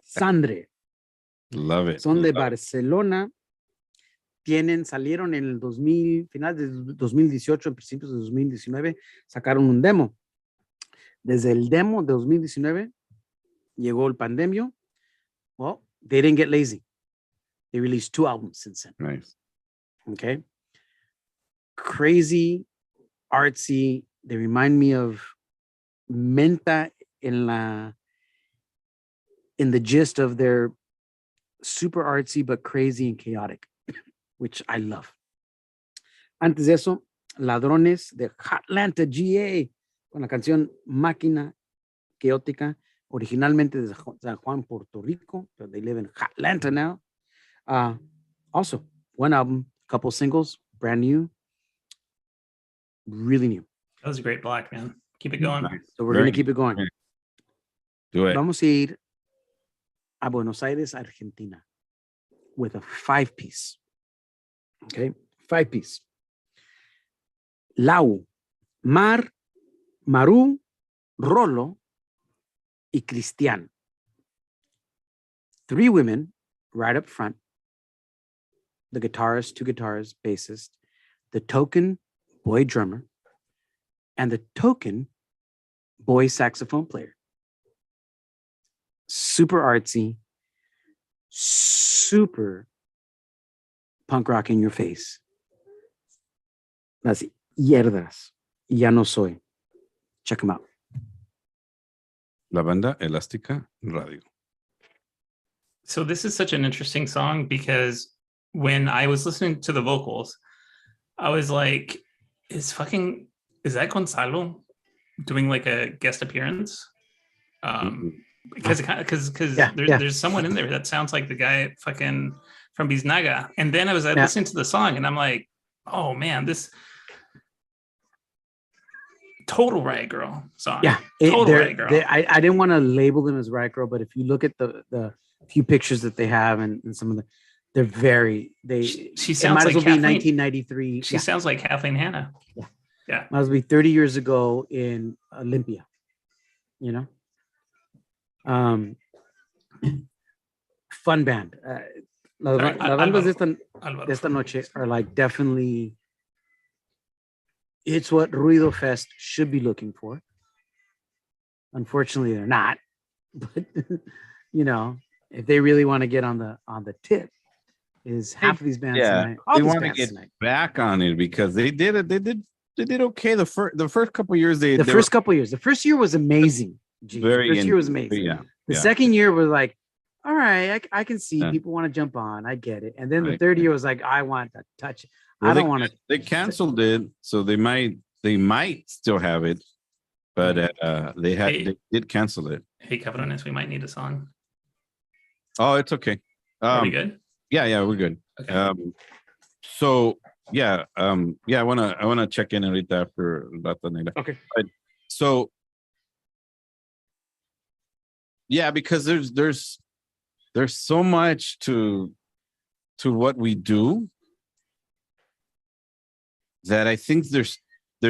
Sandre. Love it. Son de Barcelona. Salieron en el 2000, final de 2018, en principios de 2019, sacaron un demo. Desde el demo de 2019 llegó el pandemio. Well, they didn't get lazy. They released 2 albums since then. Nice. Okay. Crazy, artsy. They remind me of Menta in the gist of their super artsy but crazy and chaotic, which I love. Antes de eso, Ladrones de Hotlanta, GA, con la canción Máquina Chaótica, originalmente de San Juan, Puerto Rico, but they live in Hotlanta now. Also, one album, couple singles, brand new, really new. That was a great block, man. Keep it going. So we're going to keep it going. Do it. Vamos a ir a Buenos Aires, Argentina, with a 5-piece. Okay, 5-piece. Lau, Mar, Maru, Rolo, y Cristian. 3 women right up front. The guitarist, 2 guitarists, bassist, the token boy drummer, and the token boy saxophone player. Super artsy, super punk rock in your face. Las Hierdas, Ya No Soy. Check them out. La Banda Elástica Radio. So this is such an interesting song because when I was listening to the vocals, I was like, is that Gonzalo doing like a guest appearance? because Yeah, there's someone in there that sounds like the guy fucking from Biznaga. And then I listening to the song and I'm like, oh man, this total Riot Girl song. Yeah, total Riot Girl. I didn't want to label them as Riot Girl, but if you look at the few pictures that they have and some of the, they're very she sounds like Kathleen, 1993. She sounds like Kathleen Hanna. Yeah. Might as well be 30 years ago in Olympia. You know, fun band. Las bandas de esta noche are like definitely. It's what Ruido Fest should be looking for. Unfortunately, they're not. But you know, if they really want to get on the tip, is half of these bands tonight. They want to get back on it because they did it. They did okay the first couple of years. The first year was amazing. The first year was amazing. Yeah. The second year was like, all right, I can see people want to jump on. I get it. And then the third year was like, I want to touch it. Well, I don't want to. They canceled it, so they might still have it, but they did cancel it. Hey, Cabrones, we might need a song. Oh, it's okay. Are we good? Yeah, we're good. Okay. I wanna check in ahorita after Rata Negra. Okay. So yeah, because there's so much to what we do that I think there's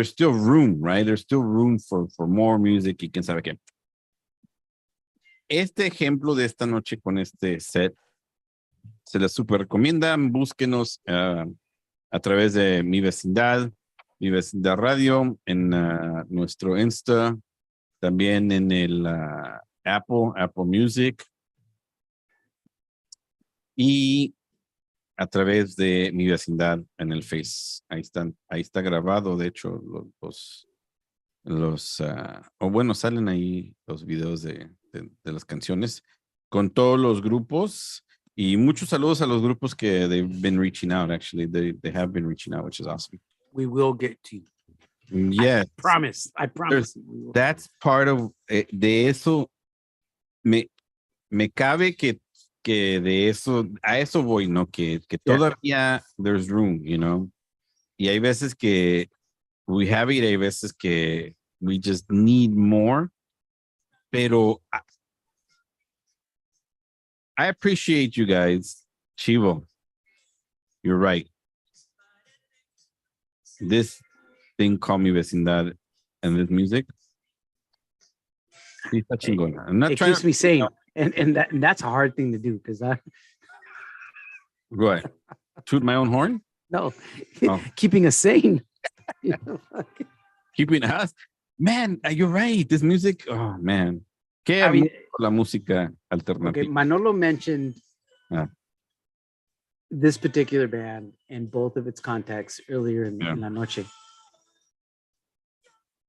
still room, right? There's still room for more music y quién sabe qué. Este ejemplo de esta noche con este set se les super recomienda. Búsquenos a través de Mi Vecindad Radio, en nuestro Insta, también en el Apple Music y a través de Mi Vecindad en el Face. Ahí está grabado, de hecho, salen ahí los videos de las canciones con todos los grupos y muchos saludos a los grupos que they've been reaching out. Actually, they have been reaching out, which is awesome. We will get to you. Yes. I promise. That's part of de eso. Me cabe que de eso, a eso voy, ¿no? Que todavía there's room, you know. Y hay veces que we have it, hay veces que we just need more. Pero I appreciate you guys. Chivo, you're right. This thing called Mi Vecindad and this music, it's chingona. I'm not trying keeps me sane. And that's a hard thing to do because go ahead. Toot my own horn? No. Keeping us sane. Keeping us. Man, you're right. This music, oh man. La música alternativa. Okay, Manolo mentioned this particular band in both of its contexts earlier in la noche.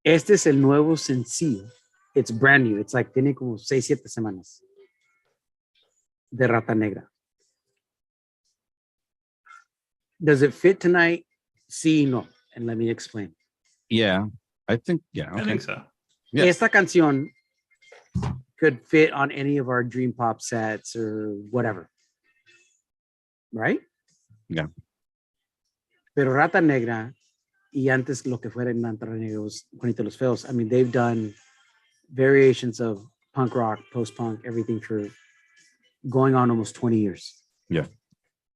Este es el nuevo sencillo. It's brand new. It's like tiene como 6-7 semanas. De Rata Negra. Does it fit tonight? Sí, no. And let me explain. Yeah, I think, okay. I think so. Yeah. Esta canción could fit on any of our Dream Pop sets or whatever. Right? Yeah. Pero Rata Negra y antes lo que fuera en Rata Negra was Juanito Los Feos. I mean, they've done variations of punk rock, post-punk, everything for going on almost 20 years. Yeah.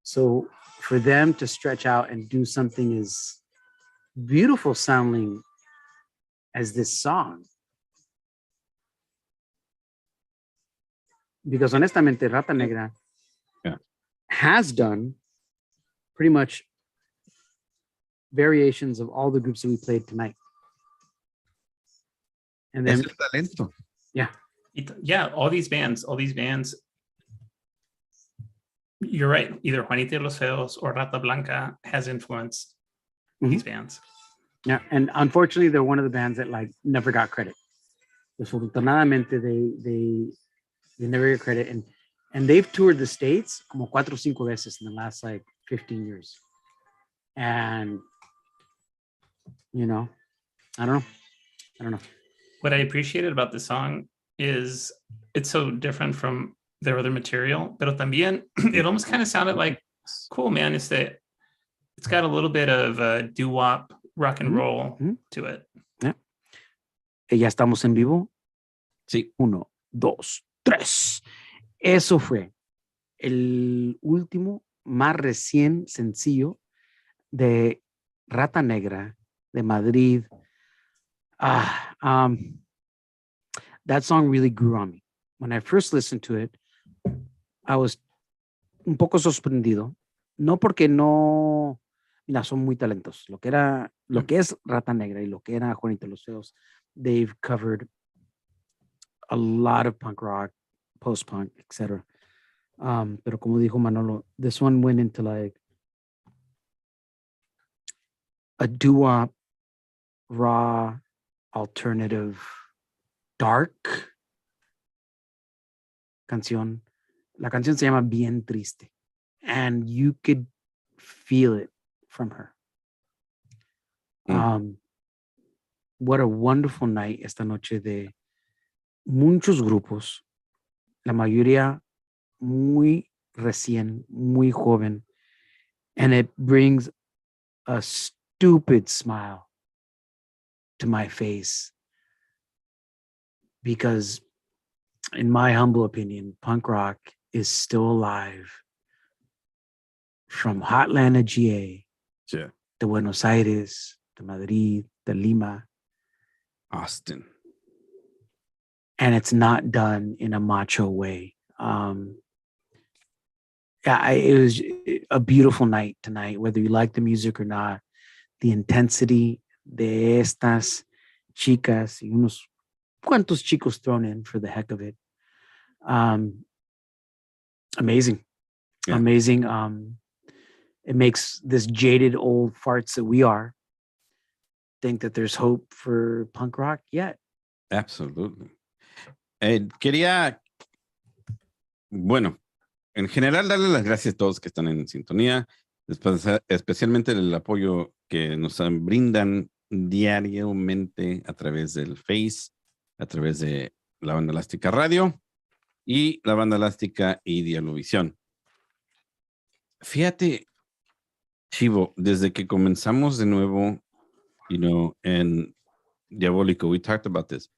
So for them to stretch out and do something as beautiful sounding as this song, because honestamente Rata Negra has done pretty much variations of all the groups that we played tonight. And then all these bands, you're right, either Juanita y Los Feos or Rata Blanca has influenced these bands. Yeah, and unfortunately they're one of the bands that like never got credit. Desafortunadamente they never get credit, and they've toured the States como 4 o 5 veces in the last like 15 years. And you know, I don't know. What I appreciated about the song it's so different from their other material, pero también it almost kind of sounded like, cool, man, it's got a little bit of doo-wop rock and roll to it. Yeah. Ya estamos en vivo. Sí. 1, 2, 3. Eso fue el último, más recién sencillo de Rata Negra de Madrid. That song really grew on me. When I first listened to it, I was un poco sorprendido. No porque no, mira, son muy talentosos. Lo que es Rata Negra y lo que era Juanito Los Feos, they've covered a lot of punk rock, post-punk, etc. Pero como dijo Manolo, this one went into like a doo-wop, raw, alternative, dark canción. La canción se llama Bien Triste. And you could feel it from her. What a wonderful night esta noche de muchos grupos, la mayoría muy recién, muy joven. And it brings a stupid smile to my face because, in my humble opinion, punk rock is still alive from Hotlanta, GA, to Buenos Aires, to Madrid, to Lima, Austin. And it's not done in a macho way. It was a beautiful night tonight, whether you like the music or not. The intensity de estas chicas y unos cuantos chicos thrown in for the heck of it. Amazing. Yeah. Amazing. It makes this jaded old farts that we are think that there's hope for punk rock yet. Absolutely. Quería, bueno, en general darle las gracias a todos que están en sintonía, especialmente el apoyo que nos brindan diariamente a través del Face, a través de la Banda Elástica Radio y la Banda Elástica y DiavloVision. Fíjate, Chivo, desde que comenzamos de nuevo, en Diabólico, we talked about this.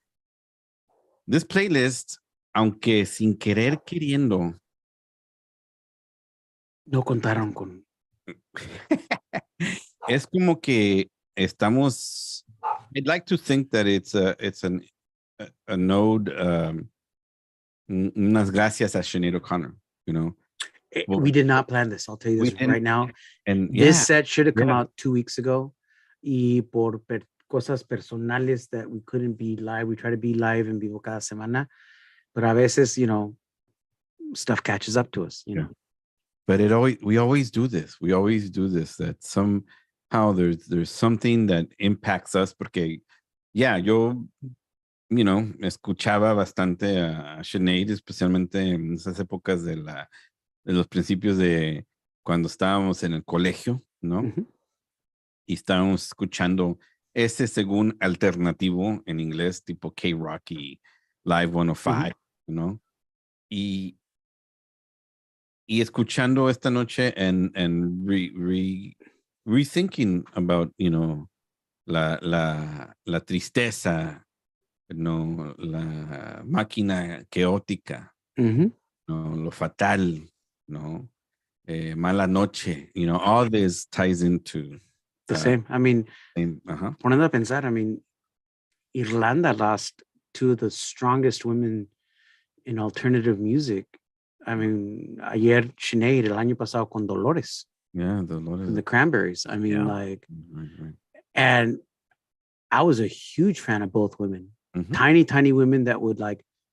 This playlist, aunque sin querer queriendo, no contaron con. Es como que estamos. I'd like to think that it's a node. Unas gracias a Sinead O'Connor. We did not plan this. I'll tell you this right now. And this set should have come out 2 weeks ago. Y por cosas personales that we couldn't be live. We try to be live en vivo cada semana, but a veces, stuff catches up to us, But we always do this. We always do this. That somehow there's something that impacts us. Porque, yo, escuchaba bastante a Sinead, especialmente en esas épocas de los principios de cuando estábamos en el colegio, ¿no? Uh-huh. Y estábamos escuchando ese según alternativo en inglés, tipo K-Rock y Live 105, uh-huh. Y escuchando esta noche and rethinking about, la tristeza, la máquina caótica, uh-huh. Lo fatal, mala noche, all this ties into the same. I mean, poniendo a pensar, Irlanda lost 2 of the strongest women in alternative music. Ayer Sinead, el año pasado con Dolores. Yeah, Dolores. And the Cranberries. Right. And I was a huge fan of both women. Mm-hmm. Tiny, tiny women that would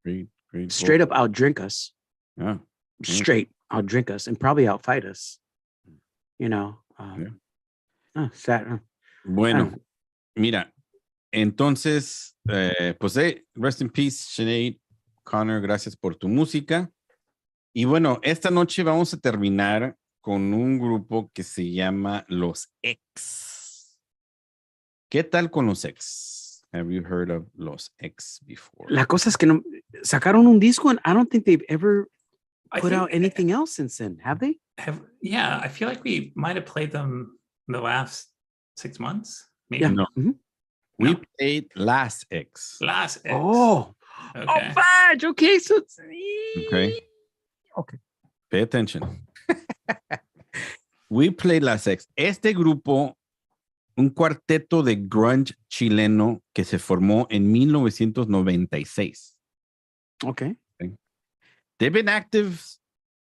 great straight up outdrink us. Yeah. Straight outdrink us and probably outfight us. Sad. Bueno, mira, entonces, pues rest in peace, Sinead O'Connor, gracias por tu música. Y bueno, esta noche vamos a terminar con un grupo que se llama Los X. ¿Qué tal con Los X? Have you heard of Los X before? La cosa es que no, sacaron un disco, and I don't think they've ever put out anything else since then, have they? Yeah, I feel like we might have played them in the last 6 months, maybe. Yeah. No. Mm-hmm. We played Last X. Last X. Oh, okay. Oh, fudge. Okay, so it's Okay. Okay. Pay attention. We played Last X. Este grupo, un cuarteto de grunge chileno que se formó en 1996. Okay. They've been active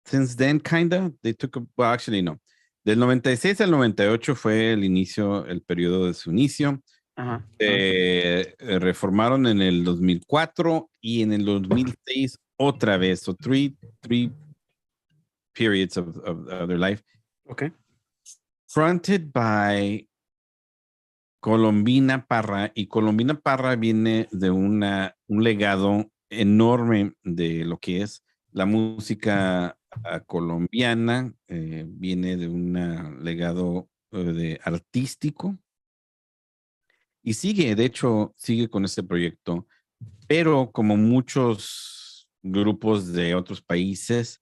since then, kinda. They took well, actually, no. Del 96 al 98 fue el inicio, el periodo de su inicio. Reformaron en el 2004 y en el 2006 otra vez. So three periods of their life. Okay. Fronted by Colombina Parra. Y Colombina Parra viene de un legado enorme de lo que es la música colombiana. Viene de un legado artístico. Y sigue, de hecho, sigue con este proyecto, pero como muchos grupos de otros países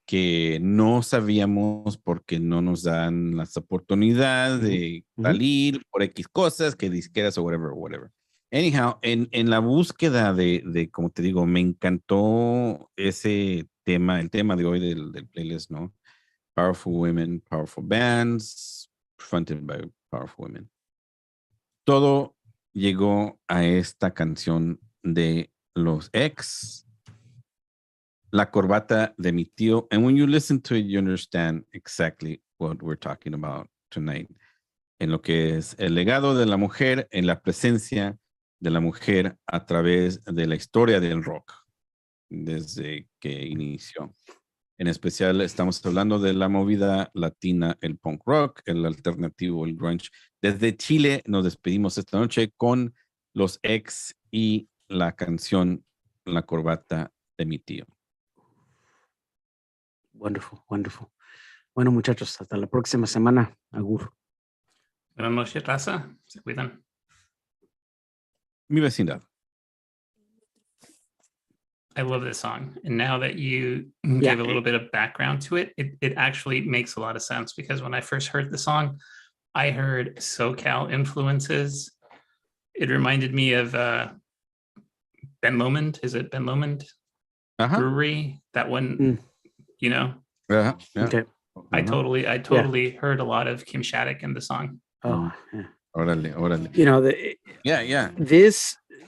que no sabíamos porque no nos dan las oportunidades de salir por X cosas, que disqueras o whatever. Anyhow, en la búsqueda de, como te digo, me encantó ese tema, el tema de hoy del playlist, ¿no? Powerful Women, Powerful Bands, fronted by Powerful Women. Todo llegó a esta canción de los ex, La corbata de mi tío. And when you listen to it, you understand exactly what we're talking about tonight. En lo que es el legado de la mujer, en la presencia de la mujer a través de la historia del rock, desde que inició. En especial estamos hablando de la movida latina, el punk rock, el alternativo, el grunge. Desde Chile nos despedimos esta noche con los ex y la canción La corbata de mi tío. Wonderful, wonderful. Bueno, muchachos, hasta la próxima semana. Agur. Buenas noches, raza. Se cuidan. Mi vecindad. I love this song. And now that you gave a little bit of background to it, it actually makes a lot of sense, because when I first heard the song, I heard SoCal influences. It reminded me of Ben Lomond. Is it Ben Lomond Brewery? That one, you know? Yeah. Okay. I totally heard a lot of Kim Shattuck in the song. Oh, yeah. Órale. You know,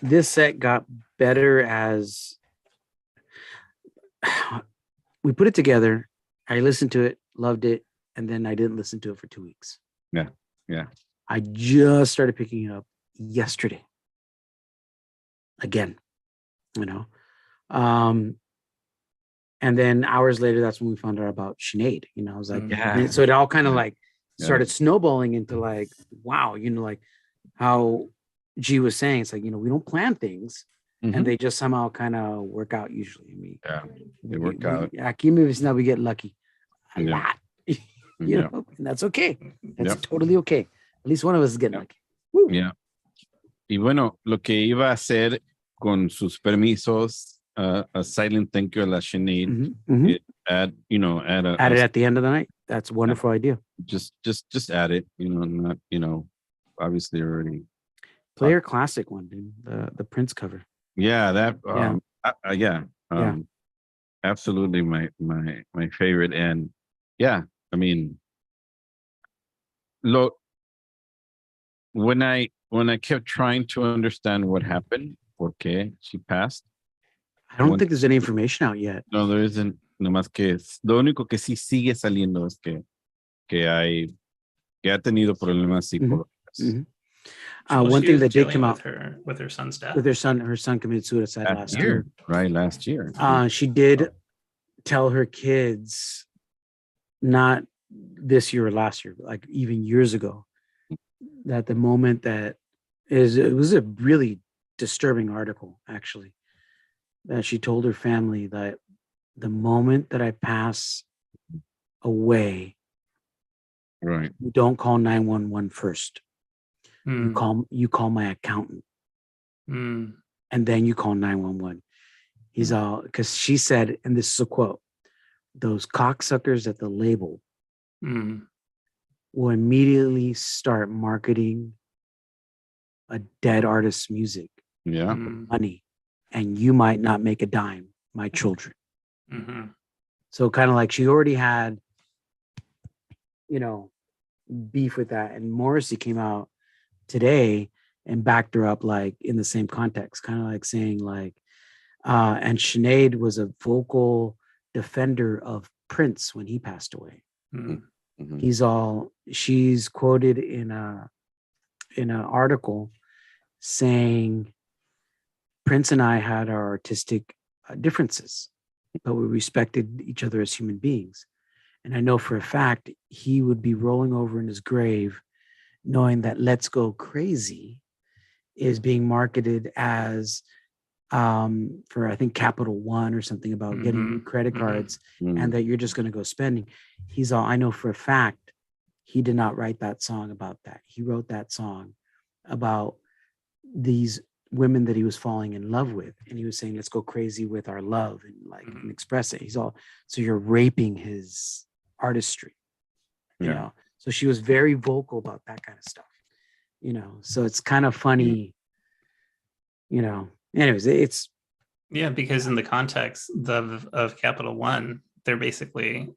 This set got better as we put it together. I listened to it, loved it, and then I didn't listen to it for 2 weeks. Yeah. I just started picking it up yesterday. Again, you know. And then hours later, that's when we found out about Sinead. You know, I was like, so it all kind of like started snowballing into like, wow, you know, like how G was saying, it's like, you know, we don't plan things. And they just somehow kind of work out usually. They work out. Aquí me now we get lucky a lot, you know, and that's okay. That's totally okay. At least one of us is getting lucky. Woo. Yeah. Y bueno, lo que iba a hacer con sus permisos, a silent thank you a la Sinead, add it at the end of the night. That's a wonderful idea. Just add it, you know, not, you know, obviously already. Play your classic one, dude. The Prince cover. Yeah, that absolutely my favorite. And I mean, look, when I kept trying to understand what happened, por qué she passed, I don't think there's any information out yet. No, there isn't. Nomás que lo único que sí sigue saliendo es que ha tenido problemas psicológicos. One thing that did come out with her son's death. With her son committed suicide last year. Right, last year. She did tell her kids, not this year or last year, like even years ago, that the moment it was a really disturbing article, actually, that she told her family that the moment that I pass away, right, you don't call 911 first. You call my accountant, and then you call 911. He's all, because she said, and this is a quote, those cocksuckers at the label will immediately start marketing a dead artist's music. Yeah. Money. And you might not make a dime, my children. So kind of like she already had, you know, beef with that. And Morrissey came out today and backed her up, like in the same context, kind of like saying like, and Sinead was a vocal defender of Prince when he passed away. She's quoted in an article saying Prince and I had our artistic differences, but we respected each other as human beings. And I know for a fact he would be rolling over in his grave knowing that Let's Go Crazy is being marketed as for, I think, Capital One or something about getting new credit cards and that you're just going to go spending. He's all, I know for a fact he did not write that song about that. He wrote that song about these women that he was falling in love with. And he was saying, let's go crazy with our love and like and express it. He's all, so you're raping his artistry, you know? So she was very vocal about that kind of stuff, you know? So it's kind of funny, you know, anyways, it's. Yeah, because in the context of Capital One, they're basically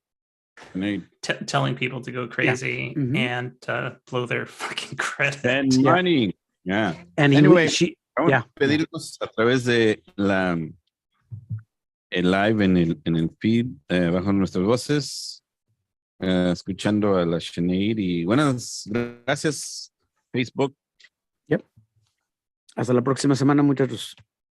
telling people to go crazy and blow their fucking credit. Spend money. Yeah. And anyway, vamos a pedirlos a través de el live en el feed, bajo nuestras voces, escuchando a la Sinead y buenas gracias, Facebook. Hasta la próxima semana, muchachos.